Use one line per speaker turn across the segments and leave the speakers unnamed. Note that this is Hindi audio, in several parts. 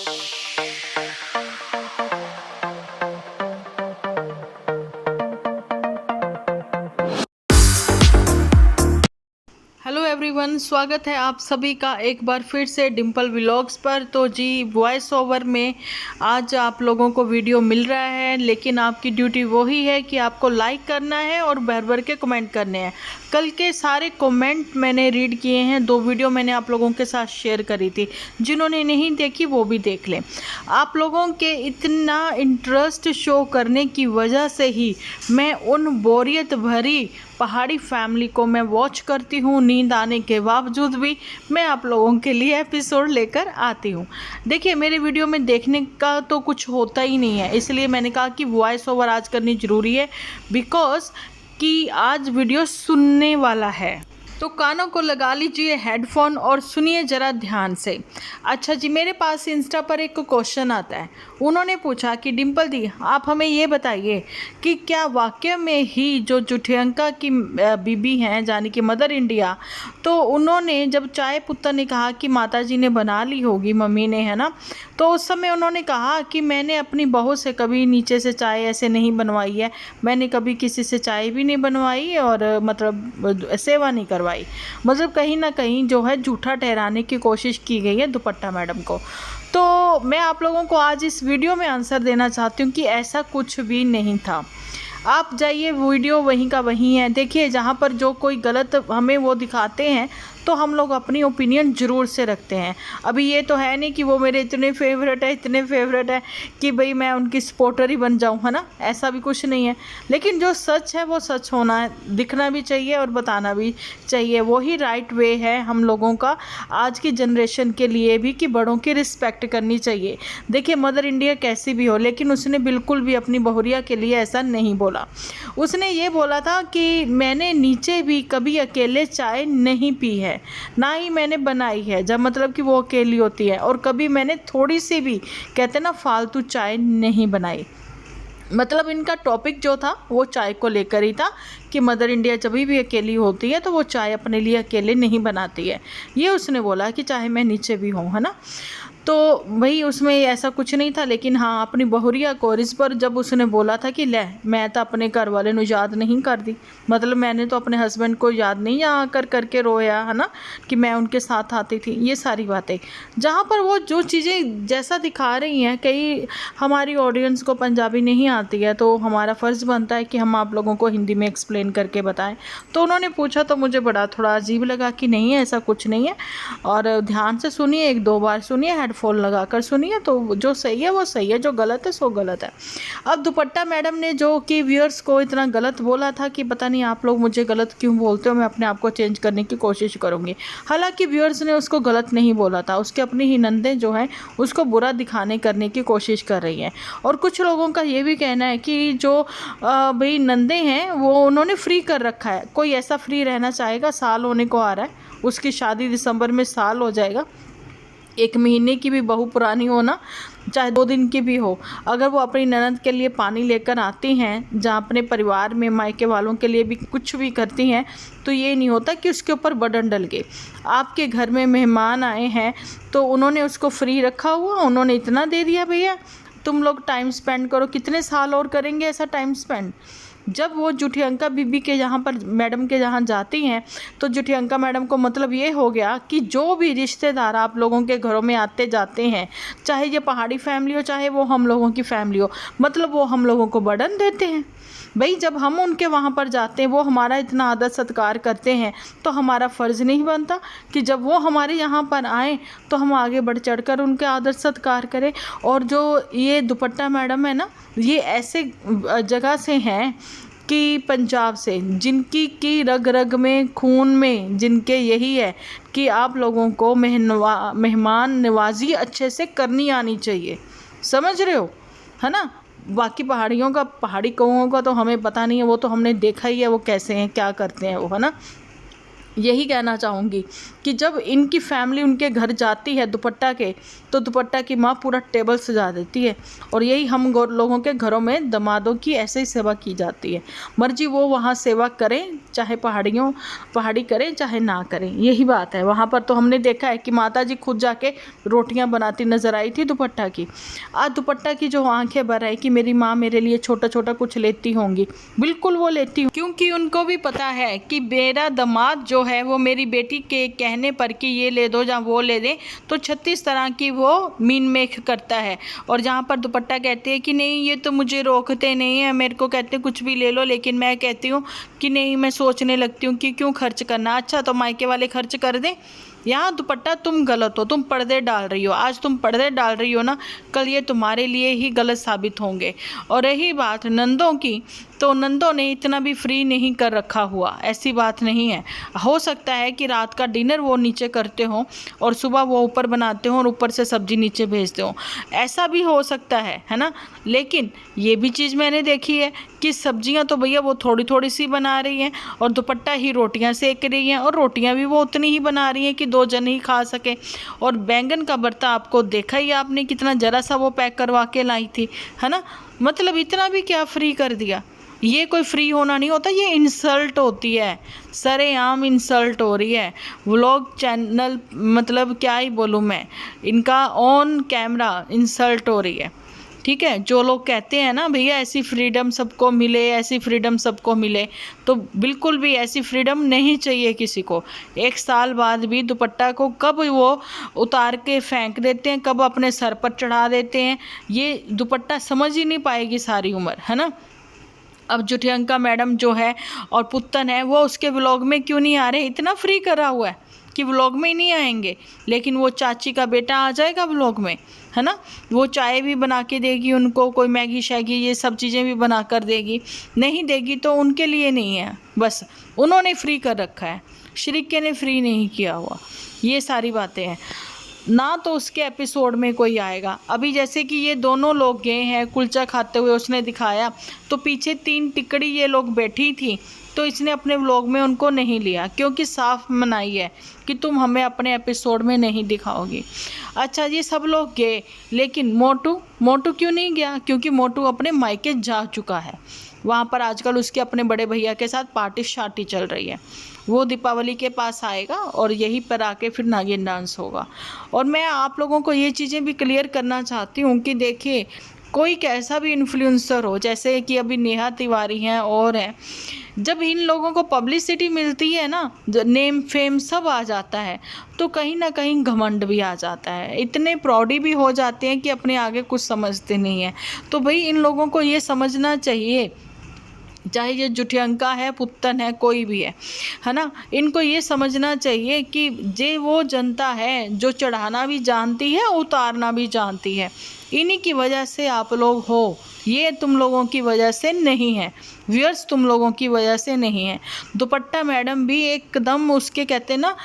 हेलो एवरीवन, स्वागत है आप सभी का एक बार फिर से डिम्पल व्लॉग्स पर। तो जी, वॉइस ओवर में आज आप लोगों को वीडियो मिल रहा है, लेकिन आपकी ड्यूटी वही है कि आपको लाइक करना है और भर भर के कमेंट करने हैं। कल के सारे कमेंट मैंने रीड किए हैं, 2 वीडियो मैंने आप लोगों के साथ शेयर करी थी। जिन्होंने नहीं देखी वो भी देख लें। आप लोगों के इतना इंटरेस्ट शो करने की वजह से ही मैं उन बोरियत भरी पहाड़ी फैमिली को मैं वॉच करती हूँ। नींद आने के बावजूद भी मैं आप लोगों के लिए एपिसोड लेकर आती हूँ। देखिए, मेरे वीडियो में देखने का तो कुछ होता ही नहीं है, इसलिए मैंने कहा कि वॉइस ओवर आज करनी ज़रूरी है, बिकॉज कि आज वीडियो सुनने वाला है। तो कानों को लगा लीजिए हेडफोन और सुनिए ज़रा ध्यान से। अच्छा जी, मेरे पास इंस्टा पर एक क्वेश्चन आता है। उन्होंने पूछा कि डिम्पल दी, आप हमें ये बताइए कि क्या वाकई में ही जो जुठियंका की बीबी हैं, यानी कि मदर इंडिया, तो उन्होंने जब चाय पुत्तर ने कहा कि माता जी ने बना ली होगी, मम्मी ने, है ना, तो उस समय उन्होंने कहा कि मैंने अपनी बहू से कभी नीचे से चाय ऐसे नहीं बनवाई है, मैंने कभी किसी से चाय भी नहीं बनवाई और मतलब सेवा नहीं करवाई। मतलब कहीं ना कहीं जो है झूठा ठहराने की कोशिश की गई है दुपट्टा मैडम को। तो मैं आप लोगों को आज इस वीडियो में आंसर देना चाहती हूँ कि ऐसा कुछ भी नहीं था। आप जाइए, वीडियो वहीं का वहीं है। देखिए, जहाँ पर जो कोई गलत हमें वो दिखाते हैं तो हम लोग अपनी ओपिनियन ज़रूर से रखते हैं। अभी ये तो है नहीं कि वो मेरे इतने फेवरेट है कि भाई मैं उनकी सपोर्टर ही बन जाऊँ, है ना, ऐसा भी कुछ नहीं है। लेकिन जो सच है वो सच होना है, दिखना भी चाहिए और बताना भी चाहिए। वही राइट वे है हम लोगों का आज की जनरेशन के लिए भी, कि बड़ों की रिस्पेक्ट करनी चाहिए। देखिए, मदर इंडिया कैसी भी हो, लेकिन उसने बिल्कुल भी अपनी बहुरिया के लिए ऐसा नहीं बोला। उसने ये बोला था कि मैंने नीचे भी कभी अकेले चाय नहीं पी है, ना ही मैंने बनाई है, जब मतलब कि वो अकेली होती है, और कभी मैंने थोड़ी सी भी, कहते ना, फालतू चाय नहीं बनाई। मतलब इनका टॉपिक जो था वो चाय को लेकर ही था कि मदर इंडिया जब भी अकेली होती है तो वो चाय अपने लिए अकेले नहीं बनाती है। ये उसने बोला कि चाहे मैं नीचे भी हूँ, है ना। तो भाई उसमें ऐसा कुछ नहीं था। लेकिन हाँ, अपनी बहुरिया कोरिस पर जब उसने बोला था कि ले मैं तो अपने घर वाले ਨੂੰ याद नहीं कर दी, मतलब मैंने तो अपने हस्बैंड को याद नहीं यहाँ कर करके रोया, है ना, कि मैं उनके साथ आती थी। ये सारी बातें जहाँ पर वो जो चीज़ें जैसा दिखा रही हैं, कई हमारी ऑडियंस को पंजाबी नहीं आती है, तो हमारा फ़र्ज़ बनता है कि हम आप लोगों को हिंदी में एक्सप्लेन करके बताएं। तो उन्होंने पूछा तो मुझे बड़ा थोड़ा अजीब लगा कि नहीं, ऐसा कुछ नहीं है। और ध्यान से सुनिए, 1-2 बार सुनिए, हेडफोन लगा कर सुनिए, तो जो सही है वो सही है, जो गलत है सो गलत है। अब दुपट्टा मैडम ने जो कि व्यूअर्स को इतना गलत बोला था कि पता नहीं आप लोग मुझे गलत क्यों बोलते हो, मैं अपने आप को चेंज करने की कोशिश करूँगी। हालांकि व्यूअर्स ने उसको गलत नहीं बोला था, उसके अपनी ही नंदें जो हैं उसको बुरा दिखाने करने की कोशिश कर रही हैं। और कुछ लोगों का ये भी कहना है कि जो भाई नंदे हैं वो उन्होंने फ्री कर रखा है। कोई ऐसा फ्री रहना चाहेगा? साल होने को आ रहा है, उसकी शादी दिसंबर में साल हो जाएगा। 1 महीने की भी बहू पुरानी हो ना, चाहे 2 दिन की भी हो, अगर वो अपनी ननद के लिए पानी लेकर आती हैं, जहाँ अपने परिवार में मायके वालों के लिए भी कुछ भी करती हैं, तो ये नहीं होता कि उसके ऊपर बर्डन डल गए। आपके घर में मेहमान आए हैं तो उन्होंने उसको फ्री रखा हुआ, उन्होंने इतना दे दिया, भैया तुम लोग टाइम स्पेंड करो। कितने साल और करेंगे ऐसा टाइम स्पेंड? जब वो जुठियंका बीबी के यहाँ पर मैडम के जहाँ जाती हैं तो जुठियंका मैडम को मतलब ये हो गया कि जो भी रिश्तेदार आप लोगों के घरों में आते जाते हैं, चाहे ये पहाड़ी फैमिली हो चाहे वो हम लोगों की फैमिली हो, मतलब वो हम लोगों को बर्डन देते हैं। भाई जब हम उनके वहाँ पर जाते हैं, वो हमारा इतना आदर सत्कार करते हैं, तो हमारा फ़र्ज़ नहीं बनता कि जब वो हमारे यहाँ पर आएँ तो हम आगे बढ़ चढ़ कर उनके आदर सत्कार करें। और जो ये दुपट्टा मैडम है ना, ये ऐसे जगह से हैं कि पंजाब से, जिनकी की रग रग में, खून में, जिनके यही है कि आप लोगों को मेहमान नवाजी अच्छे से करनी आनी चाहिए। समझ रहे हो, है ना। बाकी पहाड़ियों का, पहाड़ी कौओं का तो हमें पता नहीं है, वो तो हमने देखा ही है वो कैसे हैं, क्या करते हैं वो, है ना। यही कहना चाहूँगी कि जब इनकी फैमिली उनके घर जाती है दुपट्टा के, तो दुपट्टा की माँ पूरा टेबल सजा देती है। और यही हम लोगों के घरों में दामादों की ऐसे ही सेवा की जाती है। मर्जी वो वहाँ सेवा करें, चाहे पहाड़ी करें चाहे ना करें, यही बात है। वहाँ पर तो हमने देखा है कि माता जी खुद जाके रोटियां बनाती नजर आई थी दुपट्टा की। आज दुपट्टा की जो आंखें भर आई कि मेरी माँ मेरे लिए छोटा छोटा कुछ लेती होंगी, बिल्कुल वो लेती होंगी, क्योंकि उनको भी पता है कि मेरा दामाद जो है वो मेरी बेटी के कहने पर कि ये ले दो या वो ले दे, तो 36 तरह की वो मीन मेख करता है। और जहाँ पर दुपट्टा कहती है कि नहीं ये तो मुझे रोकते नहीं है, मेरे को कहते कुछ भी ले लो, लेकिन मैं कहती हूँ कि नहीं, मैं सोचने लगती हूँ कि क्यों खर्च करना, अच्छा तो मायके वाले खर्च कर दें। यहाँ दुपट्टा तुम गलत हो, तुम पर्दे डाल रही हो, आज तुम पर्दे डाल रही हो ना, कल ये तुम्हारे लिए ही गलत साबित होंगे। और रही बात नंदों की, तो नंदों ने इतना भी फ्री नहीं कर रखा हुआ, ऐसी बात नहीं है। हो सकता है कि रात का डिनर वो नीचे करते हों और सुबह वो ऊपर बनाते हों और ऊपर से सब्जी नीचे भेजते हों, ऐसा भी हो सकता है ना। लेकिन ये भी चीज़ मैंने देखी है कि सब्जियां तो भैया वो थोड़ी थोड़ी सी बना रही हैं और दुपट्टा ही रोटियां सेक रही हैं, और रोटियां भी वो उतनी ही बना रही हैं कि 2 जन ही खा सके। और बैंगन का भरता आपको देखा ही आपने, कितना ज़रा सा वो पैक करवा के लाई थी, है ना। मतलब इतना भी क्या फ्री कर दिया। ये कोई फ्री होना नहीं होता, ये इंसल्ट होती है, सरेआम इंसल्ट हो रही है। व्लॉग चैनल मतलब क्या ही बोलूँ मैं, इनका ऑन कैमरा इंसल्ट हो रही है। ठीक है, जो लोग कहते हैं ना भैया ऐसी फ्रीडम सबको मिले, ऐसी फ्रीडम सबको मिले, तो बिल्कुल भी ऐसी फ्रीडम नहीं चाहिए किसी को। 1 साल बाद भी दुपट्टा को कब वो उतार के फेंक देते हैं, कब अपने सर पर चढ़ा देते हैं, ये दुपट्टा समझ ही नहीं पाएगी सारी उम्र, है ना। अब जुठियंका मैडम जो है और पुत्तन है वो उसके व्लॉग में क्यों नहीं आ रहे, इतना फ्री करा हुआ है कि व्लॉग में ही नहीं आएंगे, लेकिन वो चाची का बेटा आ जाएगा व्लॉग में, है ना। वो चाय भी बना के देगी उनको, कोई मैगी शैगी ये सब चीज़ें भी बना कर देगी, नहीं देगी तो उनके लिए नहीं है, बस उन्होंने फ्री कर रखा है, शरीके ने फ्री नहीं किया हुआ। ये सारी बातें हैं ना, तो उसके एपिसोड में कोई आएगा। अभी जैसे कि ये दोनों लोग गए हैं कुलचा खाते हुए, उसने दिखाया तो पीछे 3 टिकड़ी ये लोग बैठी थी, तो इसने अपने व्लॉग में उनको नहीं लिया, क्योंकि साफ मनाही है कि तुम हमें अपने एपिसोड में नहीं दिखाओगी। अच्छा जी, सब लोग गए, लेकिन मोटू क्यों नहीं गया, क्योंकि मोटू अपने मायके जा चुका है। वहाँ पर आजकल उसके अपने बड़े भैया के साथ पार्टी शार्टी चल रही है, वो दीपावली के पास आएगा और यहीं पर आके फिर नागिन डांस होगा। और मैं आप लोगों को ये चीज़ें भी क्लियर करना चाहती हूँ कि देखिए, कोई कैसा भी इन्फ्लुएंसर हो, जैसे कि अभी नेहा तिवारी हैं और हैं, जब इन लोगों को पब्लिसिटी मिलती है ना, नेम फेम सब आ जाता है, तो कहीं ना कहीं घमंड भी आ जाता है, इतने प्राउडी भी हो जाते हैं कि अपने आगे कुछ समझते नहीं हैं। तो भाई इन लोगों को ये समझना चाहिए, चाहे ये जुठियंका है, पुत्तन है, कोई भी है ना, इनको ये समझना चाहिए कि जे वो जनता है जो चढ़ाना भी जानती है, उतारना भी जानती है। इन्हीं की वजह से आप लोग हो, ये तुम लोगों की वजह से नहीं है, व्यूअर्स तुम लोगों की वजह से नहीं है। दुपट्टा मैडम भी एकदम उसके कहते ना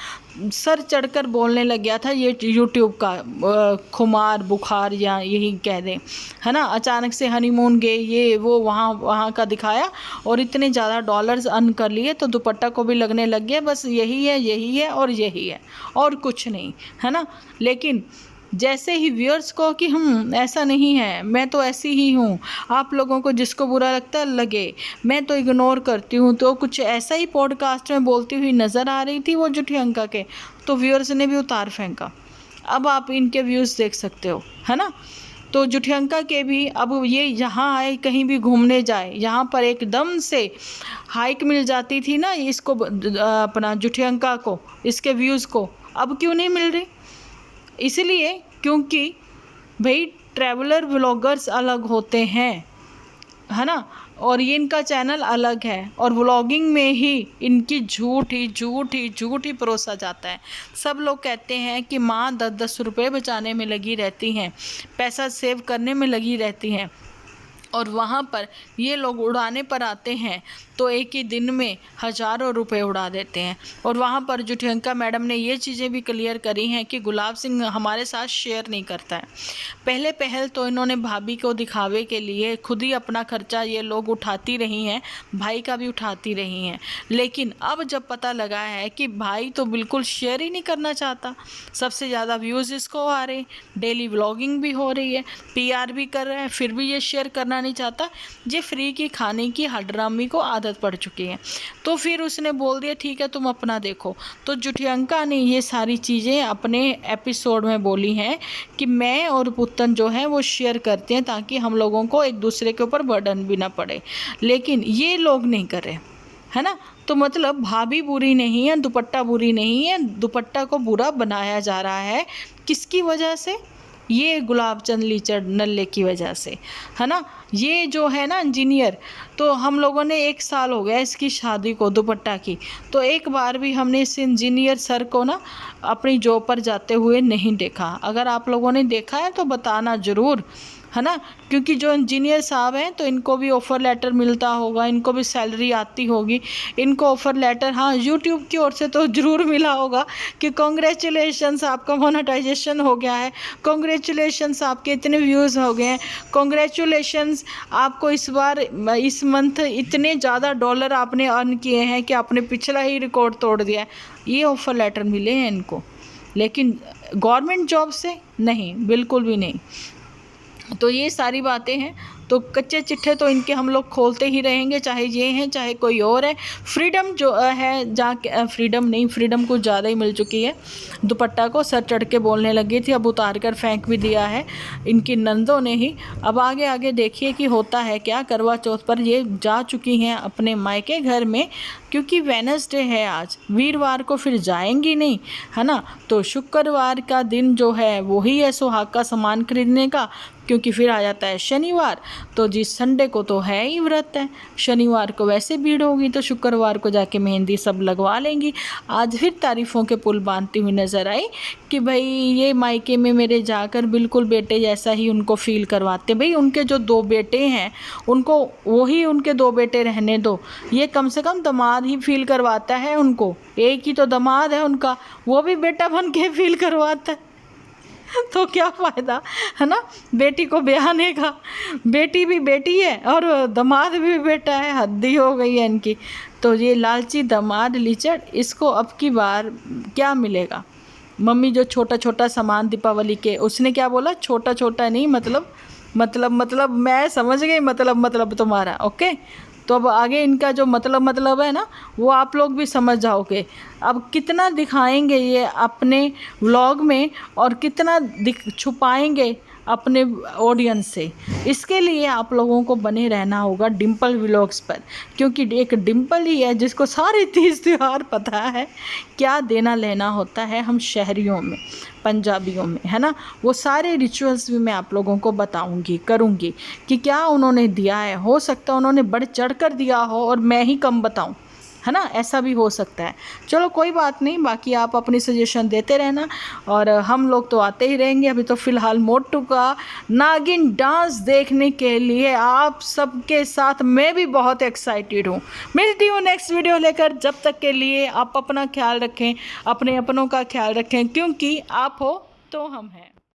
सर चढ़कर बोलने लग गया था, ये यूट्यूब का खुमार बुखार या यही कह दें, है ना। अचानक से हनीमून गए, ये वो वहाँ का दिखाया और इतने ज़्यादा डॉलर्स अर्न कर लिए, तो दुपट्टा को भी लगने लग गया बस यही है और यही है और कुछ नहीं, है ना। लेकिन जैसे ही व्यूअर्स को कि ऐसा नहीं है, मैं तो ऐसी ही हूँ, आप लोगों को जिसको बुरा लगता है लगे, मैं तो इग्नोर करती हूँ, तो कुछ ऐसा ही पॉडकास्ट में बोलती हुई नज़र आ रही थी वो जुठियंका के, तो व्यूअर्स ने भी उतार फेंका। अब आप इनके व्यूज़ देख सकते हो, है ना। तो जुठियंका के भी अब ये यहाँ आए, कहीं भी घूमने जाए, यहाँ पर एकदम से हाइक मिल जाती थी ना इसको, अपना जुठियंका को, इसके व्यूज़ को, अब क्यों नहीं मिल रही। इसलिए क्योंकि भाई ट्रैवलर व्लॉगर्स अलग होते हैं, है ना, और ये इनका चैनल अलग है, और व्लॉगिंग में ही इनकी झूठ ही परोसा जाता है। सब लोग कहते हैं कि माँ 10-10 रुपये बचाने में लगी रहती हैं, पैसा सेव करने में लगी रहती हैं, और वहाँ पर ये लोग उड़ाने पर आते हैं तो एक ही दिन में हज़ारों रुपए उड़ा देते हैं। और वहाँ पर जो प्रियंका मैडम ने ये चीज़ें भी क्लियर करी हैं कि गुलाब सिंह हमारे साथ शेयर नहीं करता है। पहल तो इन्होंने भाभी को दिखावे के लिए खुद ही अपना खर्चा ये लोग उठाती रही हैं, भाई का भी उठाती रही हैं, लेकिन अब जब पता लगा है कि भाई तो बिल्कुल शेयर ही नहीं करना चाहता, सबसे ज़्यादा व्यूज़ इसको आ रहे, डेली व्लॉगिंग भी हो रही है, PR भी कर रहे हैं, फिर भी ये शेयर करना नहीं चाहता। ये फ्री की खाने की हड्रामी को आदत पड़ चुकी है। तो फिर उसने बोल दिया ठीक है तुम अपना देखो। तो प्रियंका ने ये सारी चीज़ें अपने एपिसोड में बोली हैं कि मैं और पुतन जो है वो शेयर करते हैं ताकि हम लोगों को एक दूसरे के ऊपर बर्डन भी ना पड़े, लेकिन ये लोग नहीं कर रहे, है ना। तो मतलब भाभी बुरी नहीं है, दुपट्टा बुरी नहीं है, दुपट्टा को बुरा बनाया जा रहा है। किसकी वजह से? ये गुलाबचंद लीचड़ नल्ले की वजह से, है ना। ये जो है ना इंजीनियर, तो हम लोगों ने 1 साल हो गया इसकी शादी को, दुपट्टा की, तो एक बार भी हमने इस इंजीनियर सर को ना अपनी जॉब पर जाते हुए नहीं देखा। अगर आप लोगों ने देखा है तो बताना ज़रूर, है ना, क्योंकि जो इंजीनियर साहब हैं तो इनको भी ऑफ़र लेटर मिलता होगा, इनको भी सैलरी आती होगी, इनको ऑफ़र लेटर हाँ यूट्यूब की ओर से तो ज़रूर मिला होगा कि कॉन्ग्रेचुलेशंस आपका मोनेटाइजेशन हो गया है, कॉन्ग्रेचुलेशंस आपके इतने व्यूज़ हो गए हैं, कॉन्ग्रेचुलेशंस आपको इस बार इस मंथ इतने ज़्यादा डॉलर आपने अर्न किए हैं कि आपने पिछला ही रिकॉर्ड तोड़ दिया है। ये ऑफ़र लेटर मिले हैं इनको, लेकिन गवर्नमेंट जॉब से नहीं, बिल्कुल भी नहीं। तो ये सारी बातें हैं। तो कच्चे चिट्ठे तो इनके हम लोग खोलते ही रहेंगे, चाहे ये हैं चाहे कोई और है। फ्रीडम जो है जाके फ्रीडम नहीं, फ्रीडम कुछ ज़्यादा ही मिल चुकी है। दुपट्टा को सर चढ़ के बोलने लगी थी, अब उतार कर फेंक भी दिया है इनकी नंदों ने ही। अब आगे आगे देखिए कि होता है क्या। करवा चौथ पर ये जा चुकी हैं अपने मायके घर में, क्योंकि वेडनेसडे है आज, वीरवार को फिर जाएंगी नहीं, है ना। तो शुक्रवार का दिन जो है वही है सुहाग का सामान खरीदने का, क्योंकि फिर आ जाता है शनिवार। तो जी संडे को तो है ही व्रत है, शनिवार को वैसे भीड़ होगी, तो शुक्रवार को जाके मेहंदी सब लगवा लेंगी। आज फिर तारीफ़ों के पुल बांधती हुई नज़र आई कि भाई ये मायके में मेरे जाकर बिल्कुल बेटे जैसा ही उनको फ़ील करवाते। भाई उनके जो 2 बेटे हैं उनको वही उनके 2 बेटे रहने दो, ये कम से कम दामाद ही फील करवाता है उनको। एक ही तो दामाद है उनका, वो भी बेटा बन के फील करवाता है तो क्या फ़ायदा, है ना, बेटी को ब्याहने का। बेटी भी बेटी है और दामाद भी बेटा है, हद्दी हो गई है इनकी। तो ये लालची दामाद लीचड़, इसको अब की बार क्या मिलेगा। मम्मी जो छोटा छोटा सामान दीपावली के, उसने क्या बोला, छोटा छोटा नहीं, मतलब मैं समझ गई, मतलब तुम्हारा ओके। तो अब आगे इनका जो मतलब है ना, वो आप लोग भी समझ जाओगे। अब कितना दिखाएंगे ये अपने व्लॉग में और कितना छुपाएंगे अपने ऑडियंस से, इसके लिए आप लोगों को बने रहना होगा डिम्पल व्लॉग्स पर, क्योंकि एक डिम्पल ही है जिसको सारे 30 त्यौहार पता है, क्या देना लेना होता है हम शहरियों में, पंजाबियों में, है ना। वो सारे रिचुअल्स भी मैं आप लोगों को बताऊंगी, करूंगी कि क्या उन्होंने दिया है। हो सकता है उन्होंने बढ़ चढ़ कर दिया हो और मैं ही कम बताऊं, है ना, ऐसा भी हो सकता है। चलो कोई बात नहीं, बाकी आप अपनी सजेशन देते रहना और हम लोग तो आते ही रहेंगे। अभी तो फ़िलहाल मोटू का नागिन डांस देखने के लिए आप सबके साथ मैं भी बहुत एक्साइटेड हूँ। मिलती हूँ नेक्स्ट वीडियो लेकर, जब तक के लिए आप अपना ख्याल रखें, अपने अपनों का ख्याल रखें, क्योंकि आप हो तो हम हैं।